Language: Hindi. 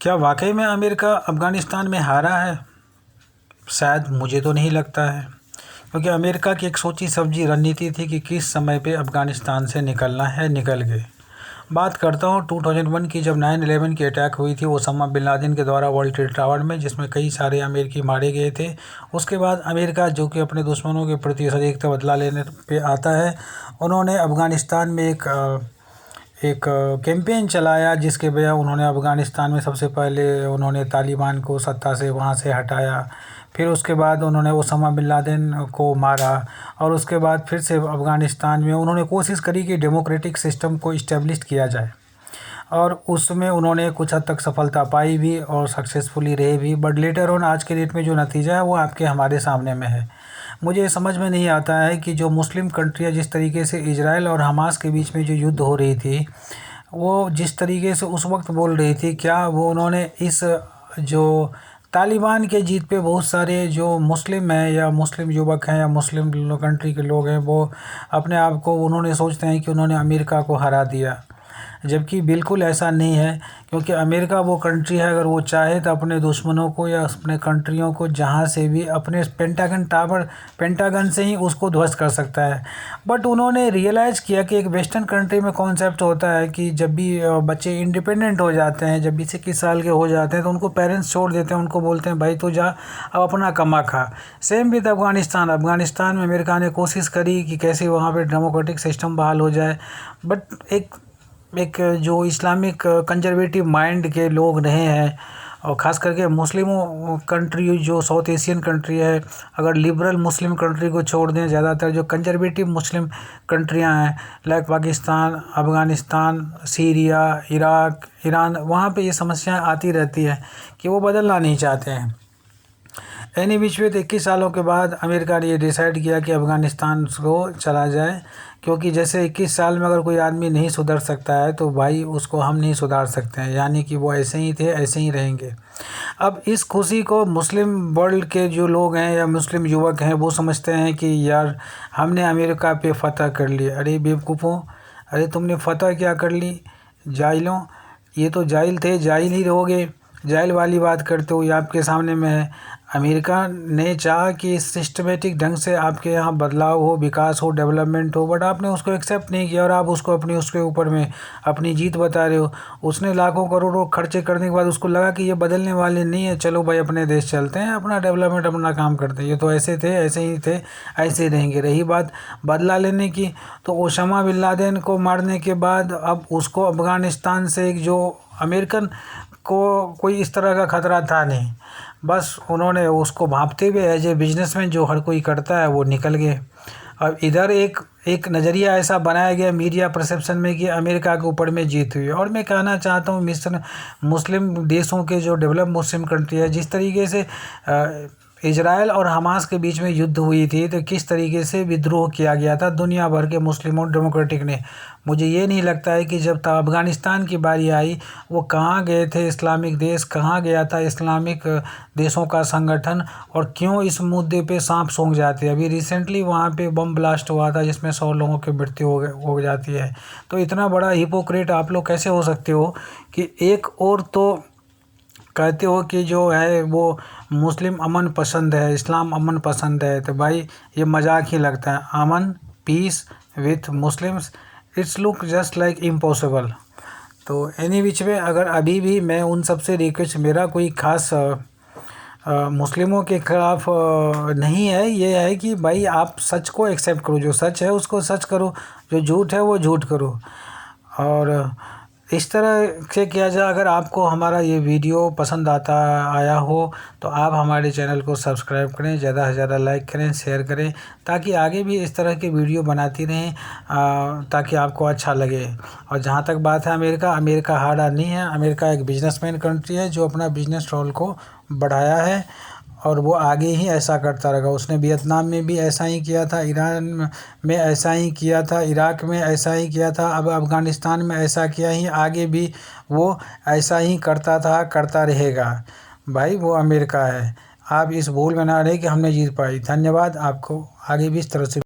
क्या वाकई में अमेरिका अफ़गानिस्तान में हारा है? शायद मुझे तो नहीं लगता है, क्योंकि अमेरिका की एक सोची समझी रणनीति थी कि किस समय पे अफ़गानिस्तान से निकलना है, निकल गए। बात करता हूँ 2001 की, जब 9/11 की अटैक हुई थी ओसामा बिन लादेन के द्वारा वर्ल्ड ट्रेड टावर में, जिसमें कई सारे अमेरिकी मारे गए थे। उसके बाद अमेरिका, जो कि अपने दुश्मनों के प्रति सटीक बदला लेने पे आता है, उन्होंने अफ़गानिस्तान में एक कैंपेन चलाया, जिसके वजह उन्होंने अफ़गानिस्तान में सबसे पहले उन्होंने तालिबान को सत्ता से वहाँ से हटाया। फिर उसके बाद उन्होंने ओसामा बिन लादेन को मारा, और उसके बाद फिर से अफ़गानिस्तान में उन्होंने कोशिश करी कि डेमोक्रेटिक सिस्टम को इस्टेब्लिश किया जाए, और उसमें उन्होंने कुछ हद तक सफलता पाई भी और सक्सेसफुली रहे भी। बट लेटर ऑन आज के डेट में जो नतीजा है वो आपके हमारे सामने में है। मुझे ये समझ में नहीं आता है कि जो मुस्लिम कंट्रियाँ जिस तरीके से इजराइल और हमास के बीच में जो युद्ध हो रही थी, वो जिस तरीके से उस वक्त बोल रही थी, क्या वो उन्होंने इस जो तालिबान के जीत पे बहुत सारे जो मुस्लिम हैं या मुस्लिम युवक हैं या मुस्लिम कंट्री के लोग हैं, वो अपने आप को उन्होंने सोचते हैं कि उन्होंने अमेरिका को हरा दिया, जबकि बिल्कुल ऐसा नहीं है। क्योंकि अमेरिका वो कंट्री है, अगर वो चाहे तो अपने दुश्मनों को या अपने कंट्रियों को जहाँ से भी अपने पेंटागन से ही उसको ध्वस्त कर सकता है। बट उन्होंने रियलाइज़ किया कि एक वेस्टर्न कंट्री में कॉन्सेप्ट होता है कि जब भी बच्चे इंडिपेंडेंट हो जाते हैं, जब 20-21 साल के हो जाते हैं, तो उनको पेरेंट्स छोड़ देते हैं, उनको बोलते हैं भाई तू जा अब अपना कमा खा। सेम विद अफ़गानिस्तान में अमेरिका ने कोशिश करी कि कैसे वहाँ पे डेमोक्रेटिक सिस्टम बहाल हो जाए, बट एक जो इस्लामिक कंजर्वेटिव माइंड के लोग रहे हैं, और ख़ास करके मुस्लिमों कंट्री जो साउथ एशियन कंट्री है, अगर लिबरल मुस्लिम कंट्री को छोड़ दें, ज़्यादातर जो कंजर्वेटिव मुस्लिम कंट्रियां हैं like Pakistan, Afghanistan, Syria, Iraq, Iran, वहाँ पे ये समस्याएं आती रहती है कि वो बदलना नहीं चाहते हैं। एनी विच वे 21 सालों के बाद अमेरिका ने ये डिसाइड किया कि अफ़गानिस्तान को चला जाए, क्योंकि जैसे 21 साल में अगर कोई आदमी नहीं सुधर सकता है तो भाई उसको हम नहीं सुधार सकते हैं, यानी कि वो ऐसे ही थे ऐसे ही रहेंगे। अब इस खुशी को मुस्लिम वर्ल्ड के जो लोग हैं या मुस्लिम युवक हैं वो समझते हैं कि यार हमने अमेरिका पे फ़तह कर लिया। अरे बेवकूफ़ों, अरे तुमने फ़तह क्या कर ली जाहिलों, ये तो जाहिल थे, जाहिल ही रहोगे। जाहिल वाली बात करते हो, ये आपके सामने में है। अमेरिका ने चाहा कि सिस्टमेटिक ढंग से आपके यहाँ बदलाव हो, विकास हो, डेवलपमेंट हो, बट आपने उसको एक्सेप्ट नहीं किया और आप उसको अपनी उसके ऊपर में अपनी जीत बता रहे हो। उसने लाखों करोड़ों खर्चे करने के बाद उसको लगा कि ये बदलने वाले नहीं है, चलो भाई अपने देश चलते हैं, अपना डेवलपमेंट अपना काम करते हैं, ये तो ऐसे थे ऐसे ही थे ऐसे ही रहेंगे। रही बात बदला लेने की, तो ओसामा बिन लादेन को मारने के बाद अब उसको अफ़गानिस्तान से एक जो अमेरिकन को कोई इस तरह का खतरा था नहीं, बस उन्होंने उसको भांपते हुए एज ए बिजनेसमैन जो हर कोई करता है वो निकल गए। अब इधर एक नज़रिया ऐसा बनाया गया मीडिया परसेप्शन में कि अमेरिका के ऊपर में जीत हुई। और मैं कहना चाहता हूँ मुस्लिम देशों के जो डेवलप मुस्लिम कंट्री है, जिस तरीके से इजराइल और हमास के बीच में युद्ध हुई थी, तो किस तरीके से विद्रोह किया गया था दुनिया भर के मुस्लिमों डेमोक्रेटिक ने। मुझे ये नहीं लगता है कि जब अफ़गानिस्तान की बारी आई, वो कहाँ गए थे इस्लामिक देश, कहाँ गया था इस्लामिक देशों का संगठन, और क्यों इस मुद्दे पे सांप सूंघ जाते हैं। अभी रिसेंटली वहाँ पे बम ब्लास्ट हुआ था जिसमें 100 लोगों की मृत्यु हो जाती है। तो इतना बड़ा हिपोक्रेट आप लोग कैसे हो सकते हो कि एक और तो कहते हो कि जो है वो मुस्लिम अमन पसंद है, इस्लाम अमन पसंद है, तो भाई ये मजाक ही लगता है। Aman, peace with Muslims, it's look just like impossible. तो एनी विच वे, अगर अभी भी मैं उन सब से रिक्वेस्ट, मेरा कोई ख़ास मुस्लिमों के ख़िलाफ़ नहीं है, ये है कि भाई आप सच को एक्सेप्ट करो, जो सच है उसको सच करो, जो झूठ है वो झूठ करो, और इस तरह से किया जाए। अगर आपको हमारा ये वीडियो पसंद आया हो तो आप हमारे चैनल को सब्सक्राइब करें, ज़्यादा से ज़्यादा लाइक करें, शेयर करें, ताकि आगे भी इस तरह की वीडियो बनाती रहें, ताकि आपको अच्छा लगे। और जहाँ तक बात है अमेरिका हारा नहीं है। अमेरिका एक बिजनेसमैन कंट्री है जो अपना बिजनेस रोल को बढ़ाया है, और वो आगे ही ऐसा करता रहेगा। उसने वियतनाम में भी ऐसा ही किया था, ईरान में ऐसा ही किया था, इराक में ऐसा ही किया था, अब अफ़गानिस्तान में ऐसा किया ही, आगे भी वो ऐसा ही करता था, करता रहेगा। भाई वो अमेरिका है, आप इस भूल में ना रहे कि हमने जीत पाई। धन्यवाद, आपको आगे भी इस तरह से